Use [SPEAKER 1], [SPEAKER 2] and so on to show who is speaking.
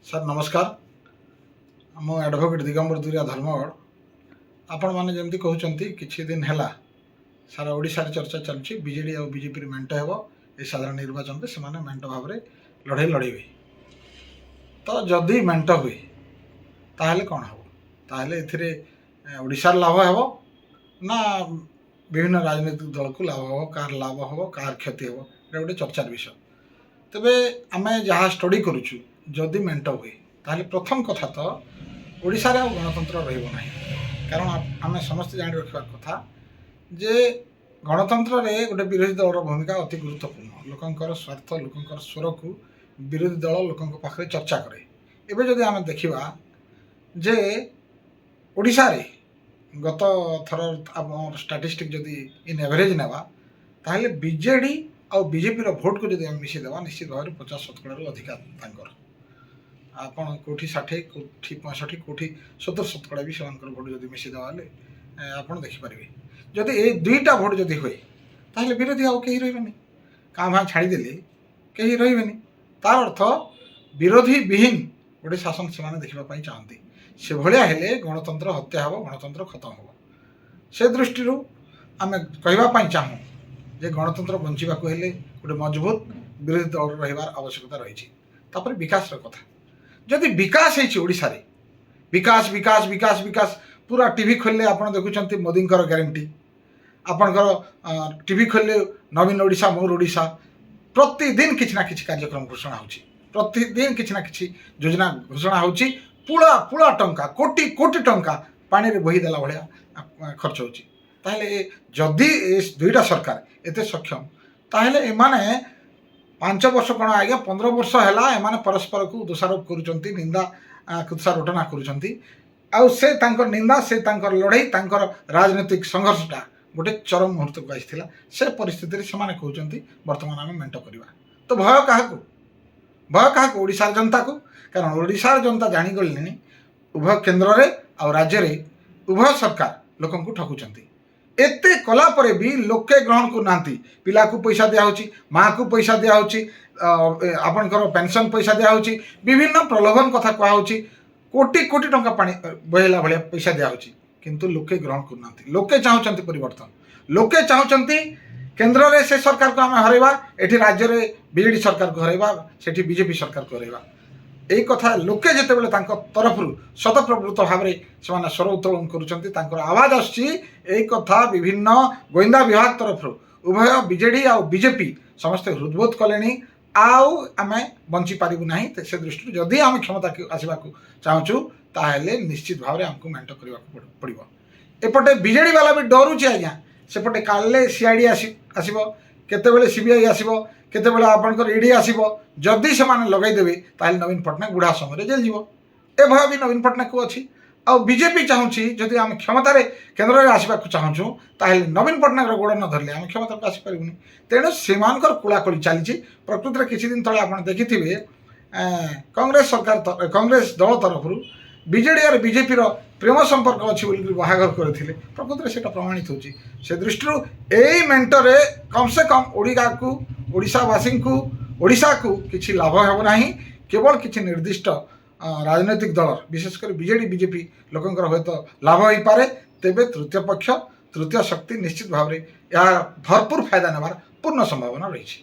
[SPEAKER 1] Sir ନମସ୍କାର। ମୁଁ advocate ଦିଗମ୍ବର ଦୁରିଆ ଧର୍ମଗଡ଼। ଆପଣମାନେ ଯେମିତି କହୁଛନ୍ତି କିଛି ଦିନ ହେଲା ସାରା ଓଡ଼ିଶାରେ ଚର୍ଚ୍ଚା ଚାଲୁଛି ବିଜେଡ଼ି ଆଉ ବିଜେପିର ମେଣ୍ଟ ହେବ ଏ ସାଧାରଣ ନିର୍ବାଚନରେ ସେମାନେ ମେଣ୍ଟ ଭାବରେ ଲଢ଼େଇ ଲଢ଼ିବେ। ତ ଯଦି ମେଣ୍ଟ ହୁଏ ତାହେଲେ କ'ଣ ହେବ? ତାହେଲେ ଏଥିରେ ଓଡ଼ିଶାର ଲାଭ ହେବ ନା ବିଭିନ୍ନ ରାଜନୈତିକ ଦଳକୁ ଲାଭ ହେବ, କାହାର ଲାଭ ହେବ, କାହାର କ୍ଷତି ହେବ, ଏଇଟା ଗୋଟେ ଚର୍ଚ୍ଚାର ବିଷୟ। ତେବେ ଆମେ ଯାହା ଷ୍ଟଡି କରୁଛୁ ଯଦି ମେଣ୍ଟ ହୁଏ ତାହେଲେ ପ୍ରଥମ କଥା ତ ଓଡ଼ିଶାରେ ଆଉ ଗଣତନ୍ତ୍ର ରହିବ ନାହିଁ। କାରଣ ଆମେ ସମସ୍ତେ ଜାଣି ରଖିବା କଥା ଯେ ଗଣତନ୍ତ୍ରରେ ଗୋଟେ ବିରୋଧୀ ଦଳର ଭୂମିକା ଅତି ଗୁରୁତ୍ୱପୂର୍ଣ୍ଣ। ଲୋକଙ୍କର ସ୍ୱାର୍ଥ, ଲୋକଙ୍କର ସ୍ୱରକୁ ବିରୋଧୀ ଦଳ ଲୋକଙ୍କ ପାଖରେ ଚର୍ଚ୍ଚା କରେ। ଏବେ ଯଦି ଆମେ ଦେଖିବା ଯେ ଓଡ଼ିଶାରେ ଗତ ଥର ଆମର ଷ୍ଟାଟିଷ୍ଟିକ୍ ଯଦି ଇନ୍ ଏଭରେଜ୍ ନେବା ତାହେଲେ ବିଜେଡ଼ି ଆଉ ବିଜେପିର ଭୋଟ୍କୁ ଯଦି ଆମେ ମିଶାଇଦେବା ନିଶ୍ଚିତ ଭାବରେ 50-70%ରୁ ଅଧିକା ତାଙ୍କର। ଆପଣ କେଉଁଠି 60, କେଉଁଠି 65, କେଉଁଠି 70% ବି ସେମାନଙ୍କର ଭୋଟ୍ ଯଦି ମିଶାଇଦେବା ହେଲେ ଆପଣ ଦେଖିପାରିବେ। ଯଦି ଏଇ ଦୁଇଟା ଭୋଟ୍ ଯଦି ହୁଏ ତାହେଲେ ବିରୋଧୀ ଆଉ କେହି ରହିବେନି। କାଁ ଭାଁ ଛାଡ଼ିଦେଲେ କେହି ରହିବେନି। ତାର ଅର୍ଥ ବିରୋଧୀ ବିହୀନ ଗୋଟେ ଶାସନ ସେମାନେ ଦେଖିବା ପାଇଁ ଚାହାନ୍ତି। ସେଭଳିଆ ହେଲେ ଗଣତନ୍ତ୍ର ହତ୍ୟା ହେବ, ଗଣତନ୍ତ୍ର ଖତମ ହେବ। ସେ ଦୃଷ୍ଟିରୁ ଆମେ କହିବା ପାଇଁ ଚାହୁଁ ଯେ ଗଣତନ୍ତ୍ର ବଞ୍ଚିବାକୁ ହେଲେ ଗୋଟେ ମଜବୁତ ବିରୋଧୀ ଦଳ ରହିବାର ଆବଶ୍ୟକତା ରହିଛି। ତାପରେ ବିକାଶର କଥା, ଯଦି ବିକାଶ ହେଇଛି ଓଡ଼ିଶାରେ, ବିକାଶ ବିକାଶ ବିକାଶ ବିକାଶ ପୁରା ଟିଭି ଖୋଲିଲେ ଆପଣ ଦେଖୁଛନ୍ତି ମୋଦିଙ୍କର ଗ୍ୟାରେଣ୍ଟି, ଆପଣଙ୍କର ଟିଭି ଖୋଲିଲେ ନବୀନ ଓଡ଼ିଶା ମୋର ଓଡ଼ିଶା, ପ୍ରତିଦିନ କିଛି ନା କିଛି କାର୍ଯ୍ୟକ୍ରମ ଘୋଷଣା ହେଉଛି, ପ୍ରତିଦିନ କିଛି ନା କିଛି ଯୋଜନା ଘୋଷଣା ହେଉଛି। ପୁଳା ପୁଳା ଟଙ୍କା, କୋଟି କୋଟି ଟଙ୍କା ପାଣିରେ ବୋହିଦେଲା ଭଳିଆ ଖର୍ଚ୍ଚ ହେଉଛି। ତାହେଲେ ଯଦି ଏ ଦୁଇଟା ସରକାର ଏତେ ସକ୍ଷମ ତାହେଲେ ଏମାନେ 5 ବର୍ଷ କ'ଣ ଆଜ୍ଞା 15 ବର୍ଷ ହେଲା ଏମାନେ ପରସ୍ପରକୁ ଦୋଷାରୋପ କରୁଛନ୍ତି, ନିନ୍ଦା କୁତ୍ସାରୋଟନା କରୁଛନ୍ତି। ଆଉ ସେ ତାଙ୍କର ନିନ୍ଦା, ସେ ତାଙ୍କର ଲଢ଼େଇ, ତାଙ୍କର ରାଜନୈତିକ ସଂଘର୍ଷଟା ଗୋଟେ ଚରମ ମୁହୂର୍ତ୍ତକୁ ଆସିଥିଲା। ସେ ପରିସ୍ଥିତିରେ ସେମାନେ କହୁଛନ୍ତି ବର୍ତ୍ତମାନ ଆମେ ମେଣ୍ଟ କରିବା। ତ ଭୟ କାହାକୁ? ଭୟ କାହାକୁ? ଓଡ଼ିଶାର ଜନତାକୁ। କାରଣ ଓଡ଼ିଶାର ଜନତା ଜାଣିଗଲେଣି ଉଭୟ କେନ୍ଦ୍ରରେ ଆଉ ରାଜ୍ୟରେ ଉଭୟ ସରକାର ଲୋକଙ୍କୁ ଠକୁଛନ୍ତି। ଏତେ କଲା ପରେ ବି ଲୋକେ ଗ୍ରହଣ କରୁନାହାନ୍ତି। ପିଲାକୁ ପଇସା ଦିଆହେଉଛି, ମାଆକୁ ପଇସା ଦିଆହେଉଛି, ଆପଣଙ୍କର ପେନସନ୍ ପଇସା ଦିଆହେଉଛି, ବିଭିନ୍ନ ପ୍ରଲୋଭନ କଥା କୁହାହେଉଛି, କୋଟି କୋଟି ଟଙ୍କା ପାଣି ବହେଇଲା ଭଳିଆ ପଇସା ଦିଆହେଉଛି, କିନ୍ତୁ ଲୋକେ ଗ୍ରହଣ କରୁନାହାନ୍ତି। ଲୋକେ ଚାହୁଁଛନ୍ତି ପରିବର୍ତ୍ତନ। ଲୋକେ ଚାହୁଁଛନ୍ତି କେନ୍ଦ୍ରରେ ସେ ସରକାରକୁ ଆମେ ହରାଇବା, ଏଠି ରାଜ୍ୟରେ ବିଜେଡ଼ି ସରକାରକୁ ହରାଇବା, ସେଠି ବିଜେପି ସରକାରକୁ ହରାଇବା। এই কথা লোকে যেতবে তাঁর তরফরু শতপ্রবৃত্ত ভাবে সে স্বর উত্তোলন করছেন, তাঁর আওয়াজ আসছে এই কথা বিভিন্ন গোয়েন্দা বিভাগ তরফরু উভয় বিজেডি আর বিজেপি সমস্তে হৃদবোধ কলে আউ আমি বঞ্চি পারিবু না। সে দৃষ্টি যদি আমি ক্ষমতা আসবা চাহুছু তাহলে নিশ্চিত ভাবে আমি মেন্ট করা পড়ব। এপটে বিজেডি বালা বি ডরুছে আজ্ঞা, সেপটে কালে সিআইডি আসব, কেতবে সিবিআই আসব, কেতবে আপনার ইডি আসব। যদি সেমানে লগাইদেবে তাহলে নবীন পট্টনাক বুড়া সময় জেল যাব। এ ভয় বি নবীন পট্টনাক অছি। আর বিজেপি চাহুছি যদি আমি ক্ষমতার কেন্দ্রে আসবা চাহুছু তাহলে নবীন পট্টনাকর গোড় ন ধরলে আমি ক্ষমতাকে আসিপারুনি। তেণু সেমানকর কোলাকলি চালিছে। প্রকৃতরে কিছুদিন তলে আপনার দেখিথিবে কংগ্রেস সরকার, কংগ্রেস দল তরফরু বিজেডি আর বিজেপির প্রেম সম্পর্ক অছি বলি বাহাঘর করে। প্রকৃতরে সেটা প্রমাণিত হচ্ছে। সে দৃষ্টি এই মেন্টরে কমসে কম ওড়িশাবাসী ଓଡ଼ିଶାକୁ କିଛି ଲାଭ ହେବ ନାହିଁ। କେବଳ କିଛି ନିର୍ଦ୍ଦିଷ୍ଟ ରାଜନୈତିକ ଦଳ ବିଶେଷ କରି ବିଜେଡ଼ି ବିଜେପି ଲୋକଙ୍କର ହୁଏତ ଲାଭ ହୋଇପାରେ। ତେବେ ତୃତୀୟ ପକ୍ଷ, ତୃତୀୟ ଶକ୍ତି ନିଶ୍ଚିତ ଭାବରେ ଏହା ଭରପୁର ଫାଇଦା ନେବାର ପୂର୍ଣ୍ଣ ସମ୍ଭାବନା ରହିଛି।